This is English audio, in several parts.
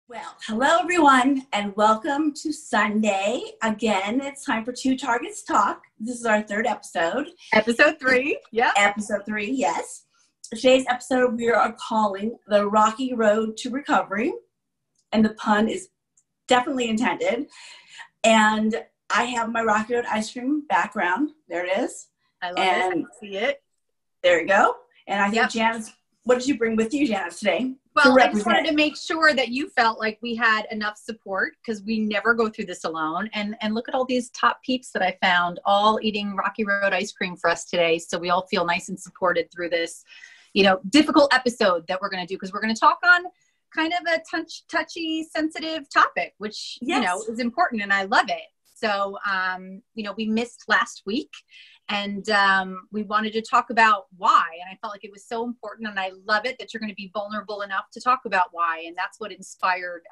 Well, hello everyone, and welcome to Sunday. Again, it's time for Two Targets Talk. This is our third episode. Episode 3, yeah. Episode 3, yes. Today's episode we are calling The Rocky Road to Recovery, and the pun is definitely intended. And I have my Rocky Road ice cream background. There it is. I love it. I can see it. There you go. And I think Janice, what did you bring with you, Janice, today? Well, I just wanted to make sure that you felt like we had enough support because we never go through this alone. And look at all these top peeps that I found all eating Rocky Road ice cream for us today. So we all feel nice and supported through this, difficult episode that we're going to do because we're going to talk on kind of a touchy, sensitive topic, which, is important and I love it. So, we missed last week and we wanted to talk about why. And I felt like it was so important. And I love it that you're going to be vulnerable enough to talk about why. And that's what inspired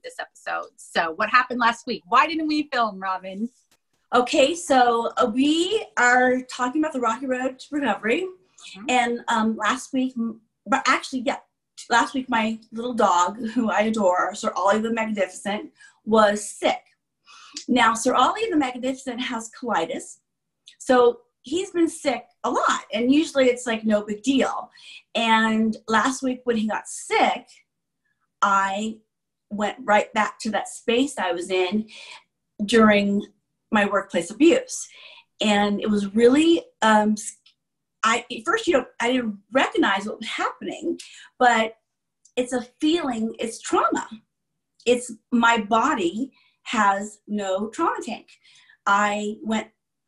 this episode. So what happened last week? Why didn't we film, Robin? Okay, so we are talking about the Rocky Road to Recovery. Mm-hmm. And last week my little dog, who I adore, Sir Ollie the Magnificent, was sick. Now, Sir Ollie the Magnificent has colitis. So he's been sick a lot, and usually it's like no big deal. And last week when he got sick, I went right back to that space I was in during my workplace abuse. And it was really, at first, I didn't recognize what was happening, but it's a feeling, it's trauma. It's my body has no trauma tank.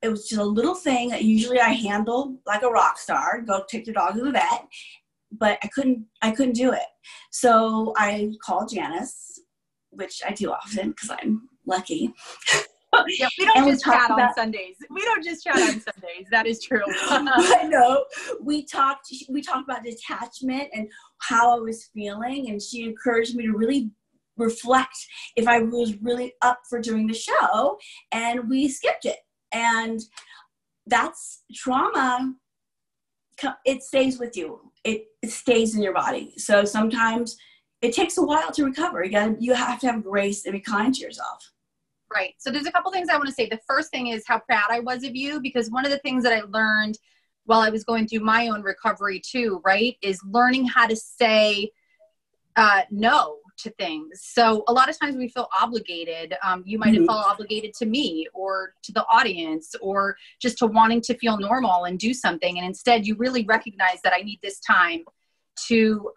It was just a little thing that usually I handle like a rock star, go take your dog to the vet, but I couldn't do it. So I called Janice, which I do often because I'm lucky. Yeah, we don't just chat on Sundays. We don't just chat on Sundays. That is true. I know. We talked about detachment and how I was feeling, and she encouraged me to really reflect if I was really up for doing the show, and we skipped it. And that's trauma. It stays with you. It stays in your body. So sometimes it takes a while to recover. You have to have grace and be kind to yourself. Right. So there's a couple things I want to say. The first thing is how proud I was of you, because one of the things that I learned while I was going through my own recovery too, right, is learning how to say no to things. So a lot of times we feel obligated. You might have felt obligated to me or to the audience or just to wanting to feel normal and do something. And instead you really recognize that I need this time to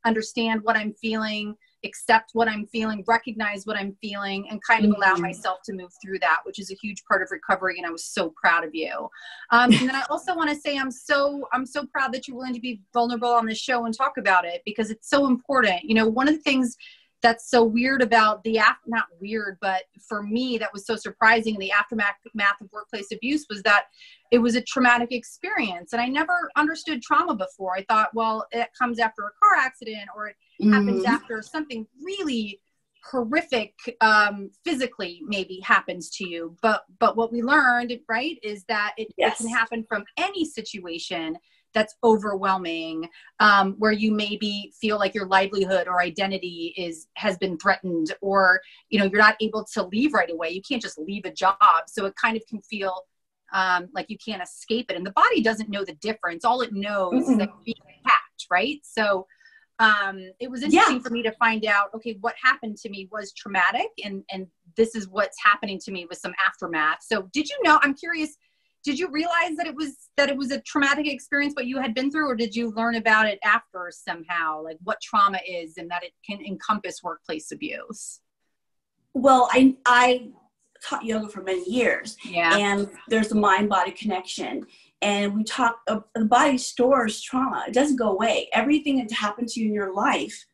understand what I'm feeling, accept what I'm feeling, recognize what I'm feeling, and kind of allow myself to move through that, which is a huge part of recovery. And I was so proud of you. And then I also want to say I'm so proud that you're willing to be vulnerable on this show and talk about it, because it's so important. One of the things that's so weird about not weird, but for me, that was so surprising in the aftermath of workplace abuse was that it was a traumatic experience. And I never understood trauma before. I thought, well, it comes after a car accident or it happens after something really horrific, physically maybe happens to you. But what we learned, right, is that it can happen from any situation that's overwhelming, where you maybe feel like your livelihood or identity has been threatened, or, you're not able to leave right away. You can't just leave a job. So it kind of can feel like you can't escape it. And the body doesn't know the difference. All it knows is that you're being attacked, right? So it was interesting for me to find out, okay, what happened to me was traumatic, and this is what's happening to me with some aftermath. So did you know, I'm curious, did you realize that it was a traumatic experience, what you had been through, or did you learn about it after somehow, like what trauma is and that it can encompass workplace abuse? Well, I taught yoga for many years, and there's a mind-body connection. And we talk, the body stores trauma. It doesn't go away. Everything that happened to you in your life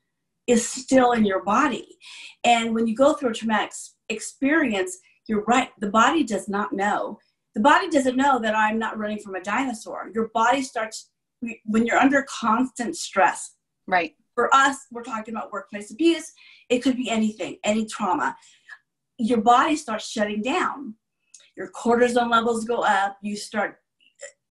is still in your body. And when you go through a traumatic experience, you're right. The body does not know. The body doesn't know that I'm not running from a dinosaur. Your body starts, when you're under constant stress. Right. For us, we're talking about workplace abuse. It could be anything, any trauma. Your body starts shutting down. Your cortisol levels go up.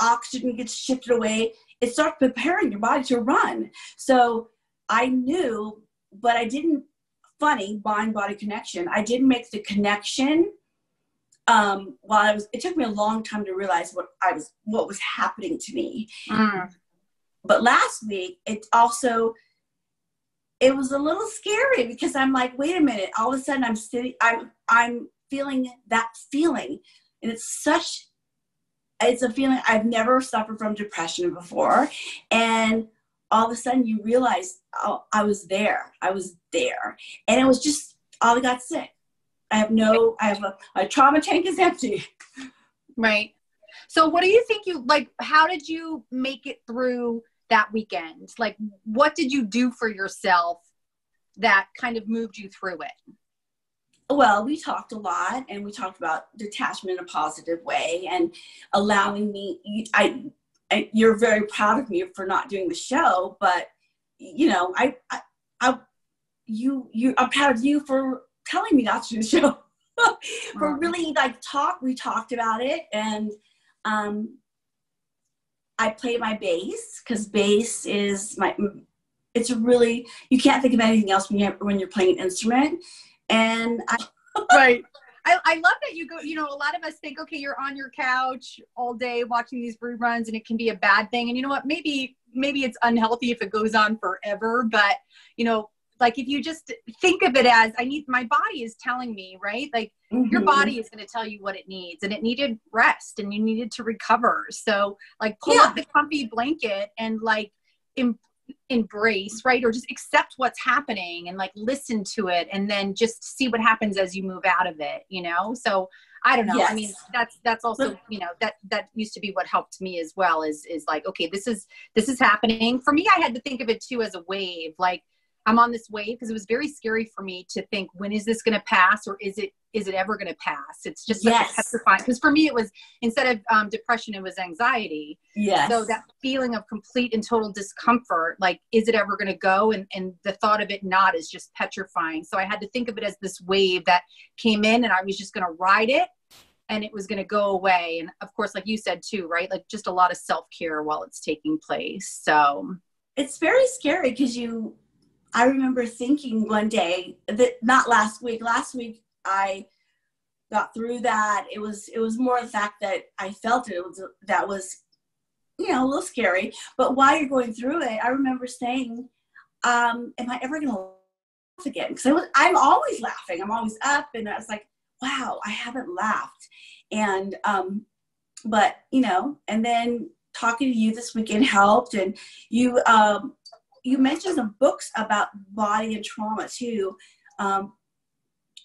Oxygen gets shifted away. It starts preparing your body to run. So I knew, but I didn't funny, mind-body connection. I didn't make the connection it took me a long time to realize what was happening to me. But last week, it was a little scary because I'm like, wait a minute, all of a sudden I'm feeling that feeling. And it's a feeling I've never suffered from depression before. And all of a sudden you realize, oh, I was there. And it was just, I got sick. My trauma tank is empty. Right. So what do you think how did you make it through that weekend? Like, what did you do for yourself that kind of moved you through it? Well, we talked a lot, and we talked about detachment in a positive way and allowing me, you're very proud of me for not doing the show, but I'm proud of you for telling me not to do the show. For really we talked about it, and I play my bass because bass is you can't think of anything else when you're playing an instrument. And right. I love that you go, a lot of us think, okay, you're on your couch all day watching these reruns and it can be a bad thing. And you know what, maybe it's unhealthy if it goes on forever, but if you just think of it as my body is telling me, right? Like your body is going to tell you what it needs, and it needed rest and you needed to recover. So pull up the comfy blanket and embrace, right? Or just accept what's happening and listen to it, and then just see what happens as you move out of it, So I don't know. Yes. I mean, that's also, that used to be what helped me as well is okay, this is happening. For me, I had to think of it too as a wave. I'm on this wave because it was very scary for me to think, when is this going to pass, or is it ever going to pass? It's just such a petrifying, because for me it was, instead of depression, it was anxiety. Yes. So that feeling of complete and total discomfort, is it ever going to go? And the thought of it not is just petrifying. So I had to think of it as this wave that came in, and I was just going to ride it, and it was going to go away. And of course, like you said too, right? Just a lot of self-care while it's taking place. So it's very scary because I remember thinking one day that not last week I got through that. It was more the fact that I felt it. That was a little scary. But while you're going through it, I remember saying, am I ever going to laugh again? Because I'm always laughing. I'm always up. And I was like, wow, I haven't laughed. And, but, and then talking to you this weekend helped. And you mentioned some books about body and trauma too.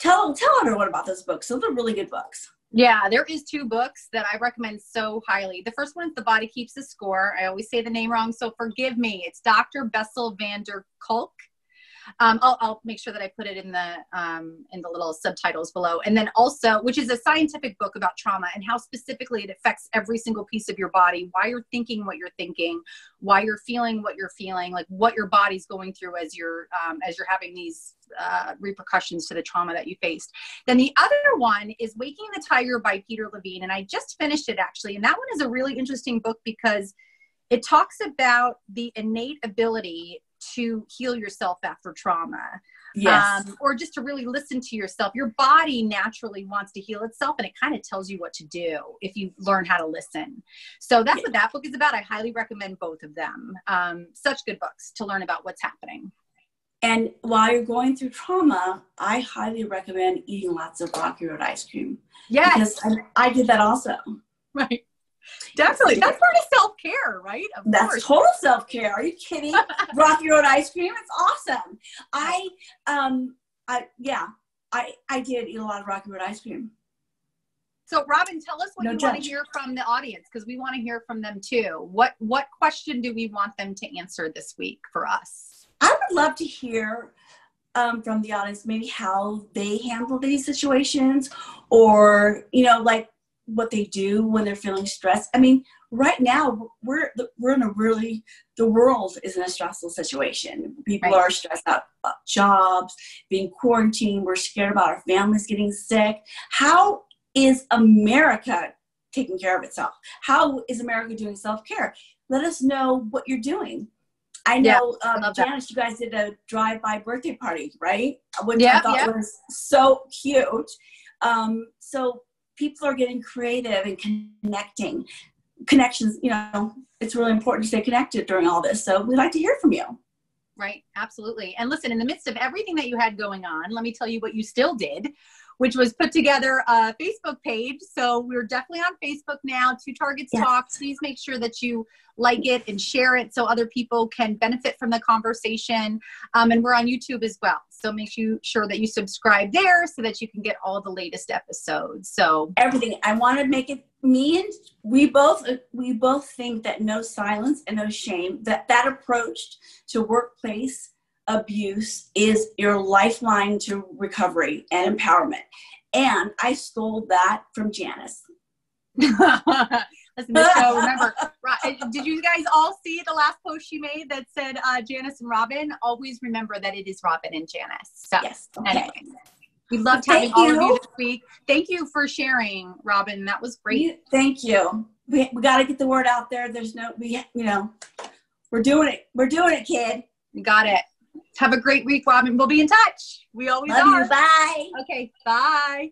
Tell everyone about those books. Those are really good books. Yeah, there is 2 books that I recommend so highly. The first one is The Body Keeps the Score. I always say the name wrong, so forgive me. It's Dr. Bessel van der Kolk. I'll make sure that I put it in the little subtitles below. And then also, which is a scientific book about trauma and how specifically it affects every single piece of your body, why you're thinking what you're thinking, why you're feeling what you're feeling, what your body's going through as you're having these repercussions to the trauma that you faced. Then the other one is Waking the Tiger by Peter Levine. And I just finished it actually. And that one is a really interesting book because it talks about the innate ability to heal yourself after trauma. Yes. Or just to really listen to yourself. Your body naturally wants to heal itself, and it kind of tells you what to do if you learn how to listen. So that's what that book is about. I highly recommend both of them. Such good books to learn about what's happening. And while you're going through trauma, I highly recommend eating lots of Rocky Road ice cream. Yes. Because I did that also. Right. Definitely. That's part of self-care, right? That's course. Total self-care. Are you kidding? Rocky Road ice cream. It's awesome. I did eat a lot of Rocky Road ice cream. So Robin, tell us what you want to hear from the audience, because we want to hear from them too. What question do we want them to answer this week for us? I would love to hear from the audience, maybe how they handle these situations, or, what they do when they're feeling stressed. I mean, right now we're in the world is in a stressful situation. People are stressed out about jobs, being quarantined. We're scared about our families getting sick. How is America taking care of itself? How is America doing self-care? Let us know what you're doing. I know, love Janice, you guys did a drive-by birthday party, right? Which Yeah, I thought was so cute. So people are getting creative and connections, you know, it's really important to stay connected during all this. So we'd like to hear from you. Right. Absolutely. And listen, in the midst of everything that you had going on, let me tell you what you still did, which was put together a Facebook page. So we're definitely on Facebook now, Two Targets Talk. Please make sure that you like it and share it so other people can benefit from the conversation. And we're on YouTube as well. So make sure that you subscribe there so that you can get all the latest episodes. So everything. I want to make it, me and we both think that no silence and no shame, that approach to workplace abuse is your lifeline to recovery and empowerment. And I stole that from Janice. Listen, this show, remember, did you guys all see the last post she made that said Janice and Robin? Always remember that it is Robin and Janice. So, yes. Okay. Anyway, we loved having all of you this week. Thank you for sharing, Robin. That was great. Thank you. We got to get the word out there. We're doing it. We're doing it, kid. You got it. Have a great week, Robin. We'll be in touch. We always Love are. You. Bye. Okay. Bye.